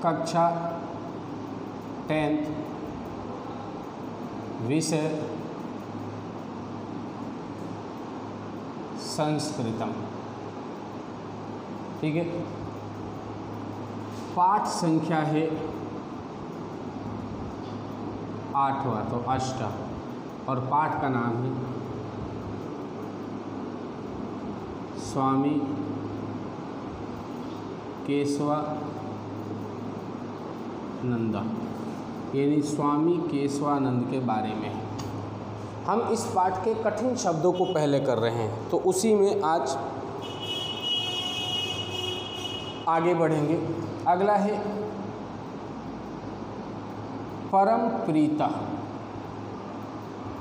कक्षा 10th, विषय संस्कृतम। ठीक है, पाठ संख्या है 8वां, तो अष्ट, और पाठ का नाम है स्वामी केशवानंद, यानी स्वामी केशवानंद के बारे में है। हम इस पाठ के कठिन शब्दों को पहले कर रहे हैं, तो उसी में आज आगे बढ़ेंगे। अगला है परम प्रीता।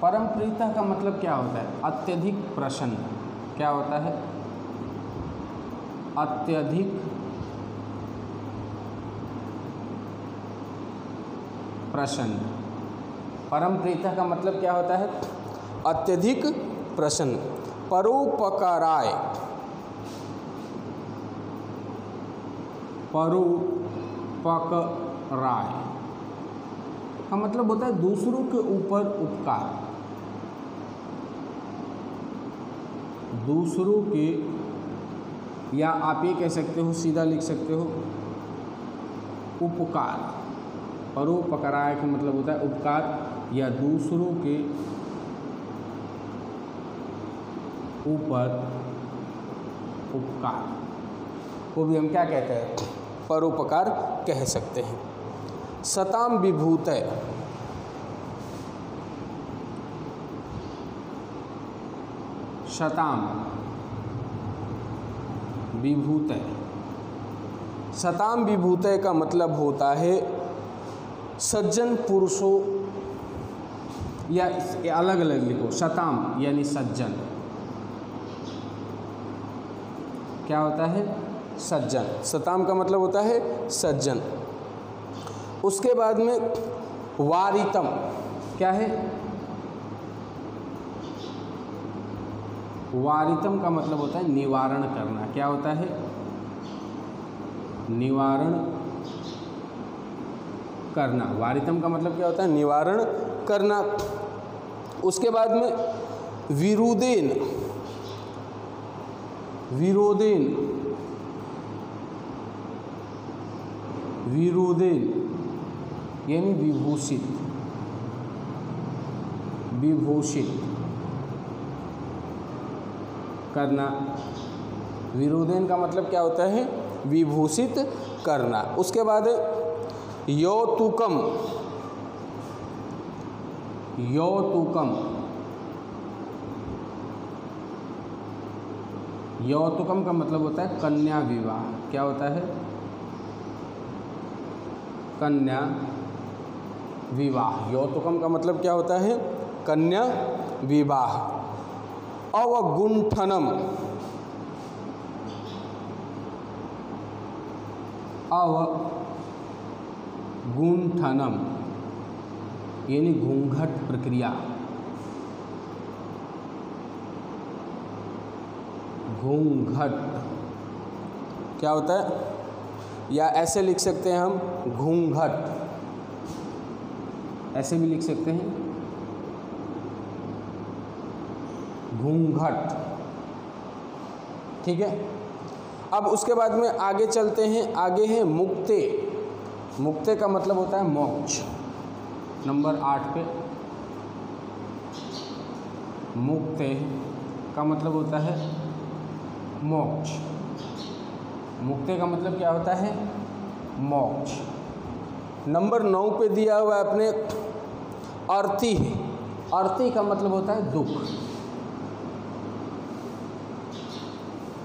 परम प्रीता का मतलब क्या होता है? अत्यधिक प्रसन्न। क्या होता है? अत्यधिक प्रसन्न। परम प्रीता का मतलब क्या होता है? अत्यधिक प्रसन्न। परोपकाराय, परोपकाराय का मतलब होता है दूसरों के ऊपर उपकार, दूसरों के, या आप ये कह सकते हो, सीधा लिख सकते हो उपकार। परोपकाराय का मतलब होता है उपकार या दूसरों के ऊपर उपकार को भी हम क्या कहते हैं? परोपकार कह सकते हैं। सताम विभूतय, शताम विभूतय। शताम विभूतय का मतलब होता है सज्जन पुरुषों, या अलग अलग लिखो, शताम यानी सज्जन। क्या होता है? सज्जन। शताम का मतलब होता है सज्जन। उसके बाद में वारितम क्या है? वारितम का मतलब होता है निवारण करना। क्या होता है? निवारण करना। वारितम का मतलब क्या होता है? निवारण करना। उसके बाद में विरुदेन, विरोदेन, विरोदेन यानी विभूषित, विभूषित करना। विरोधन का मतलब क्या होता है? विभूषित करना। उसके बाद यौतुकम, यौतुकम, यौतुकम का मतलब होता है कन्या विवाह। क्या होता है? कन्या विवाह। यौतुकम का मतलब क्या होता है? कन्या विवाह। अवगुंठनम, अवगुंठनम यानी घूंघट प्रक्रिया। घूंघट क्या होता है? या ऐसे लिख सकते हैं हम, घूंघट, ऐसे भी लिख सकते हैं, घूंघट। ठीक है, अब उसके बाद में आगे चलते हैं। आगे है मुक्ते। मुक्ते का मतलब होता है मोक्ष। नंबर 8 पे मुक्ते का मतलब होता है मोक्ष। मुक्ते का मतलब क्या होता है? मोक्ष। नंबर 9 पे दिया हुआ है अपने अर्थी। अर्थी का मतलब होता है दुख।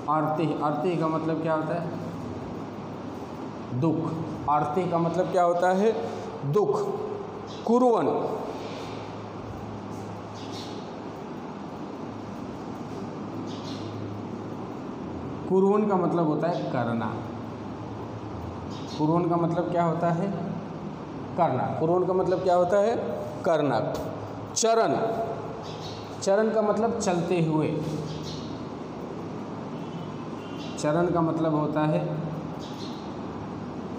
अर्थी, अर्थी का मतलब क्या होता है? दुख। अर्थी का मतलब क्या होता है? दुख। कुर्वन्, कुर्वन् का मतलब होता है करना। कुर्वन् का मतलब क्या होता है? करना। कुर्वन् का मतलब क्या होता है? करना। चरण, चरण का मतलब चलते हुए। चरण का मतलब होता है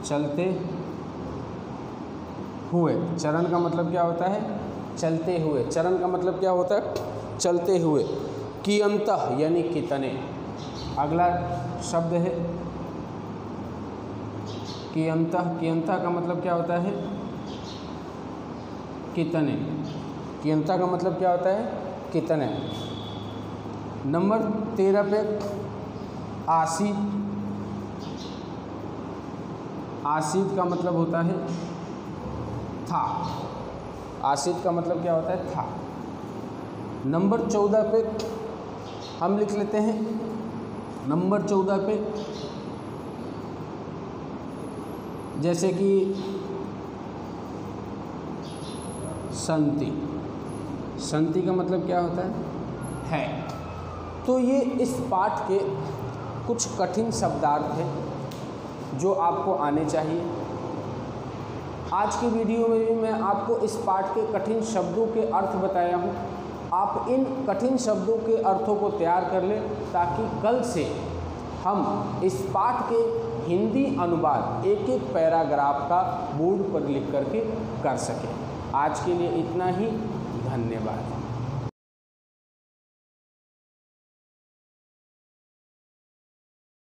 चलते हुए। चरण का मतलब क्या होता है? चलते हुए। चरण का मतलब क्या होता है? चलते हुए। कियंतः यानी कितने। अगला शब्द है कियंतः। कियंतः का मतलब क्या होता है? कितने। कियंतः का मतलब क्या होता है? कितने। नंबर 13 पे आसीत। आसीत का मतलब होता है था। आसीत का मतलब क्या होता है? था। नंबर 14 पे हम लिख लेते हैं, नंबर 14 पे जैसे कि संति। संति का मतलब क्या होता है? तो ये इस पाठ के कुछ कठिन शब्दार्थ हैं जो आपको आने चाहिए। आज की वीडियो में भी मैं आपको इस पाठ के कठिन शब्दों के अर्थ बताया हूँ। आप इन कठिन शब्दों के अर्थों को तैयार कर लें ताकि कल से हम इस पाठ के हिंदी अनुवाद एक एक पैराग्राफ का बोर्ड पर लिख करके कर सकें। आज के लिए इतना ही। धन्यवाद।